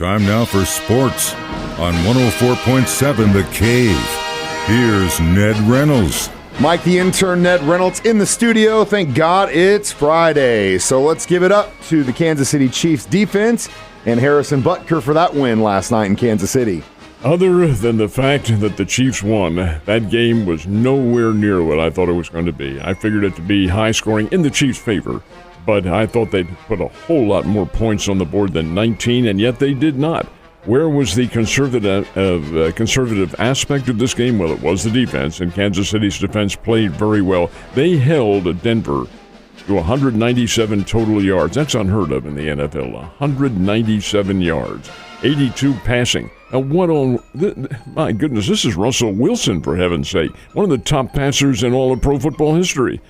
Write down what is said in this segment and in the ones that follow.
Time now for sports on 104.7 The Cave. Here's Ned Reynolds. Mike the intern, Ned Reynolds in the studio. Thank God it's Friday. So let's give it up to the Kansas City Chiefs defense and Harrison Butker for that win last night in Kansas City. Other than the fact that the Chiefs won, that game was nowhere near what I thought it was going to be. I figured it to be high scoring in the Chiefs' favor, but I thought they'd put a whole lot more points on the board than 19, and yet they did not. Where was the conservative aspect of this game? Well, it was the defense, and Kansas City's defense played very well. They held Denver to 197 total yards. That's unheard of in the NFL, 197 yards, 82 passing. Now, my goodness, this is Russell Wilson, for heaven's sake, one of the top passers in all of pro football history.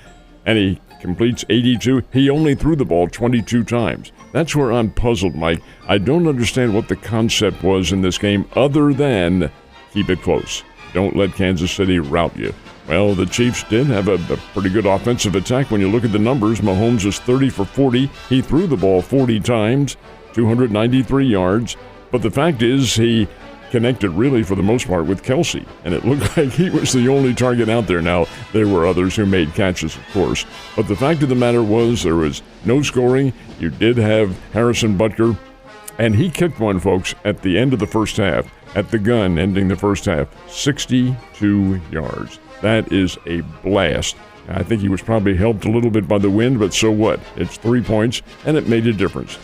And he completes 82. He only threw the ball 22 times. That's where I'm puzzled, Mike. I don't understand what the concept was in this game other than keep it close. Don't let Kansas City rout you. Well, the Chiefs did have a pretty good offensive attack. When you look at the numbers, Mahomes is 30 for 40. He threw the ball 40 times, 293 yards. But the fact is, he connected really for the most part with Kelsey, and it looked like he was the only target out there. Now, there were others who made catches, of course, but the fact of the matter was there was no scoring. You did have Harrison Butker, and he kicked one, folks, at the end of the first half, at the gun ending the first half, 62 yards. That is a blast. I think he was probably helped a little bit by the wind, but so what? It's 3 points, and it made a difference.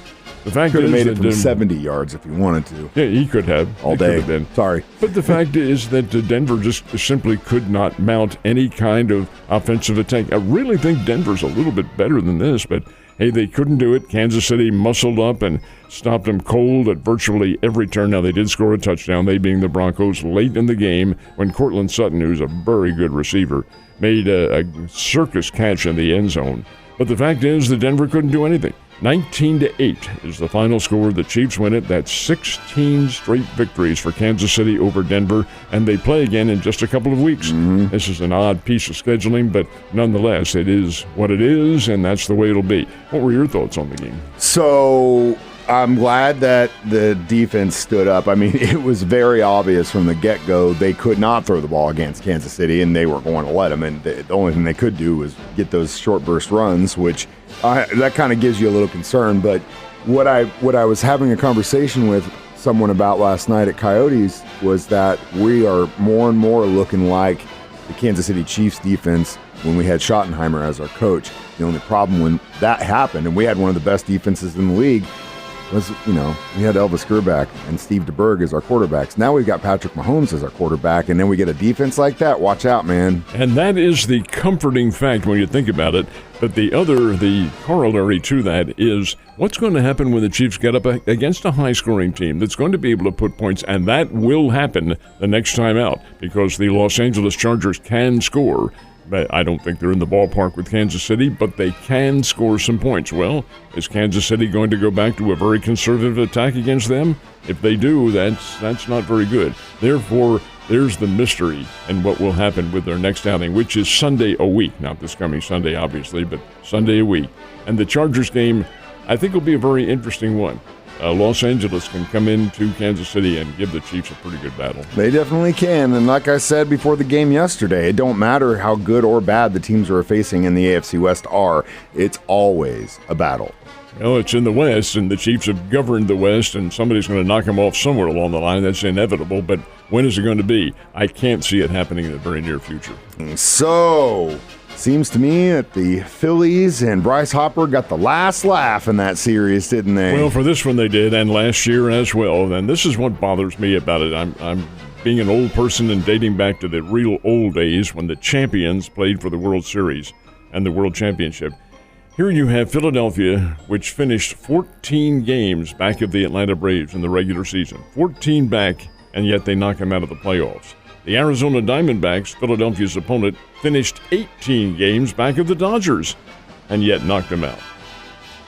The fact could have is made it that, from 70 yards if he wanted to. Yeah, he could have. All It day. could have been. Sorry. But the fact is that Denver just simply could not mount any kind of offensive attack. I really think Denver's a little bit better than this, but hey, they couldn't do it. Kansas City muscled up and stopped them cold at virtually every turn. Now, they did score a touchdown, they being the Broncos, late in the game when Cortland Sutton, who's a very good receiver, made a circus catch in the end zone. But the fact is that Denver couldn't do anything. 19-8 is the final score. The Chiefs win it. That's 16 straight victories for Kansas City over Denver, and they play again in just a couple of weeks. Mm-hmm. This is an odd piece of scheduling, but nonetheless, it is what it is, and that's the way it'll be. What were your thoughts on the game? So I'm glad that the defense stood up. I mean, it was very obvious from the get-go they could not throw the ball against Kansas City, and they were going to let them. And the only thing they could do was get those short burst runs, which that kind of gives you a little concern. But what I was having a conversation with someone about last night at Coyotes was that we are more and more looking like the Kansas City Chiefs defense when we had Schottenheimer as our coach. The only problem when that happened, and we had one of the best defenses in the league, was, we had Elvis Grbac and Steve DeBerg as our quarterbacks. Now we've got Patrick Mahomes as our quarterback, and then we get a defense like that. Watch out, man. And that is the comforting fact when you think about it. But the corollary to that is what's going to happen when the Chiefs get up against a high-scoring team that's going to be able to put points, and that will happen the next time out because the Los Angeles Chargers can score. But I don't think they're in the ballpark with Kansas City, but they can score some points. Well, is Kansas City going to go back to a very conservative attack against them? If they do, that's not very good. Therefore, there's the mystery in what will happen with their next outing, which is Sunday a week. Not this coming Sunday, obviously, but Sunday a week. And the Chargers game, I think, will be a very interesting one. Los Angeles can come into Kansas City and give the Chiefs a pretty good battle. They definitely can, and like I said before the game yesterday, it don't matter how good or bad the teams we're facing in the AFC West are. It's always a battle. Well, it's in the West, and the Chiefs have governed the West, and somebody's going to knock them off somewhere along the line. That's inevitable, but when is it going to be? I can't see it happening in the very near future. So, seems to me that the Phillies and Bryce Harper got the last laugh in that series, didn't they? Well, for this one they did, and last year as well. And this is what bothers me about it. I'm being an old person and dating back to the real old days when the champions played for the World Series and the World Championship. Here you have Philadelphia, which finished 14 games back of the Atlanta Braves in the regular season. 14 back, and yet they knock them out of the playoffs. The Arizona Diamondbacks, Philadelphia's opponent, finished 18 games back of the Dodgers, and yet knocked them out.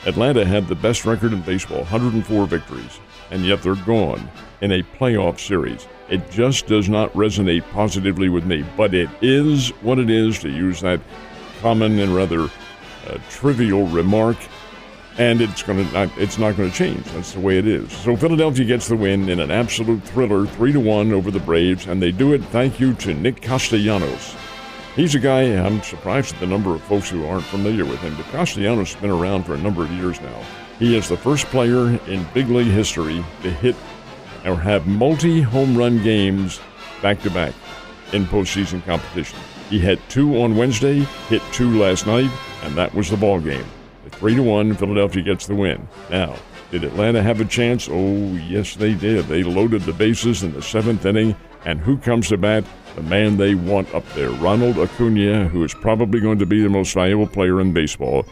Atlanta had the best record in baseball, 104 victories, and yet they're gone in a playoff series. It just does not resonate positively with me, but it is what it is, to use that common and rather trivial remark. And it's not going to change. That's the way it is. So Philadelphia gets the win in an absolute thriller, 3-1 over the Braves, and they do it thank you to Nick Castellanos. He's a guy, I'm surprised at the number of folks who aren't familiar with him, but Castellanos has been around for a number of years now. He is the first player in big league history to hit or have multi-home run games back-to-back in postseason competition. He had 2 on Wednesday, hit 2 last night, and that was the ball game. 3-1, Philadelphia gets the win. Now, did Atlanta have a chance? Oh, yes, they did. They loaded the bases in the 7th inning, and who comes to bat? The man they want up there, Ronald Acuna, who is probably going to be the most valuable player in baseball,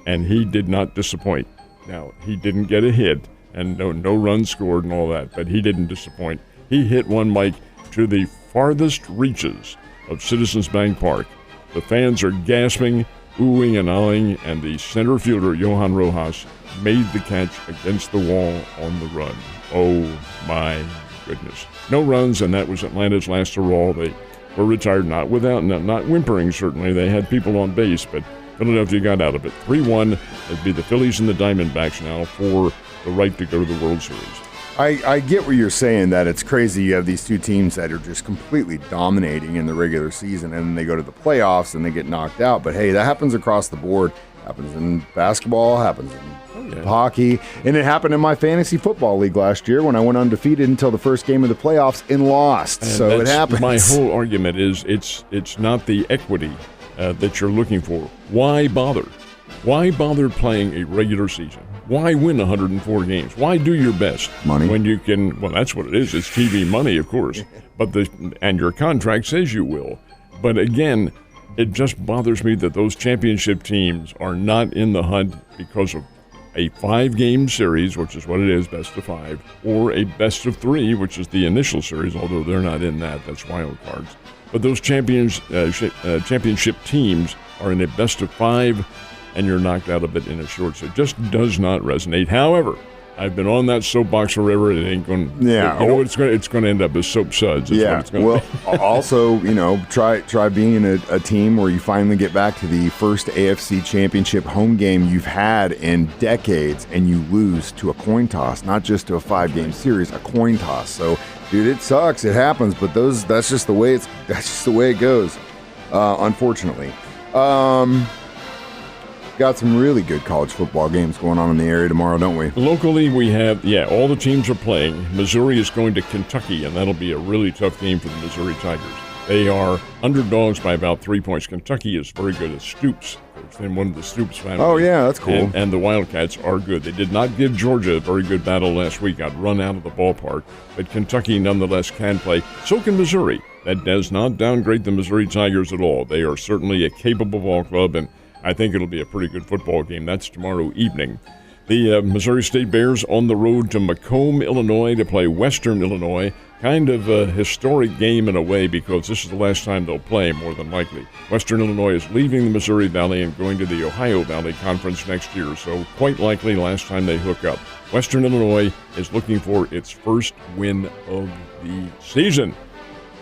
and he did not disappoint. Now, he didn't get a hit, and no runs scored and all that, but he didn't disappoint. He hit one, Mike, to the farthest reaches of Citizens Bank Park. The fans are gasping, oohing and ahhing, and the center fielder, Johan Rojas, made the catch against the wall on the run. Oh, my goodness. No runs, and that was Atlanta's last hurrah. They were retired, not whimpering, certainly. They had people on base, but Philadelphia got out of it. 3-1. It'd be the Phillies and the Diamondbacks now for the right to go to the World Series. I get what you're saying, that it's crazy you have these two teams that are just completely dominating in the regular season, and then they go to the playoffs and they get knocked out. But hey, that happens across the board. Happens in basketball, happens in hockey, and it happened in my fantasy football league last year when I went undefeated until the first game of the playoffs and lost. And so it happens. My whole argument is it's not the equity that you're looking for. Why bother? Why bother playing a regular season? Why win 104 games? Why do your best? Money. When you can, well, that's what it is. It's TV money, of course. And your contract says you will. But again, it just bothers me that those championship teams are not in the hunt because of a 5-game series, which is what it is, best of 5, or a best of 3, which is the initial series, although they're not in that. That's wild cards. But those championship teams are in a best of 5, and you're knocked out of it in a short. So it just does not resonate. However, I've been on that soapbox forever. It ain't going. Yeah, you know, it's going to end up as soap suds. That's what it's well, also, try being in a team where you finally get back to the first AFC Championship home game you've had in decades, and you lose to a coin toss, not just to a 5-game series, a coin toss. So, dude, it sucks. It happens, but that's just the way it goes. Unfortunately. Got some really good college football games going on in the area tomorrow, don't we? Locally, we have, all the teams are playing. Missouri is going to Kentucky, and that'll be a really tough game for the Missouri Tigers. They are underdogs by about 3 points. Kentucky is very good at Stoops. Then one of the Stoops families. Oh, yeah, that's cool. And the Wildcats are good. They did not give Georgia a very good battle last week. Got run out of the ballpark. But Kentucky nonetheless can play. So can Missouri. That does not downgrade the Missouri Tigers at all. They are certainly a capable ball club, and I think it'll be a pretty good football game. That's tomorrow evening. The Missouri State Bears on the road to Macomb, Illinois to play Western Illinois. Kind of a historic game in a way because this is the last time they'll play, more than likely. Western Illinois is leaving the Missouri Valley and going to the Ohio Valley Conference next year, so quite likely last time they hook up. Western Illinois is looking for its first win of the season.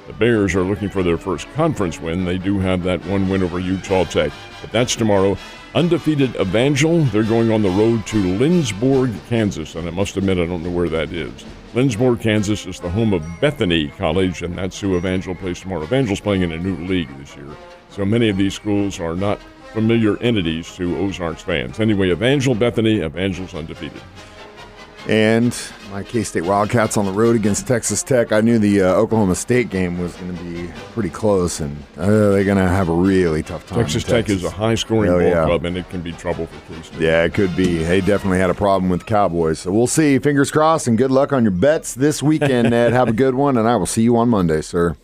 The Bears are looking for their first conference win. They do have that one win over Utah Tech, but that's tomorrow. Undefeated Evangel, they're going on the road to Lindsborg, Kansas, and I must admit I don't know where that is. Lindsborg, Kansas is the home of Bethany College, and that's who Evangel plays tomorrow. Evangel's playing in a new league this year, so many of these schools are not familiar entities to Ozarks fans. Anyway, Evangel, Bethany, Evangel's undefeated. And my K-State Wildcats on the road against Texas Tech. I knew the Oklahoma State game was going to be pretty close, and they're going to have a really tough time. Texas Tech is a high-scoring ball club, and it can be trouble for K-State. Yeah, it could be. They definitely had a problem with the Cowboys. So we'll see. Fingers crossed, and good luck on your bets this weekend, Ned. Have a good one, and I will see you on Monday, sir.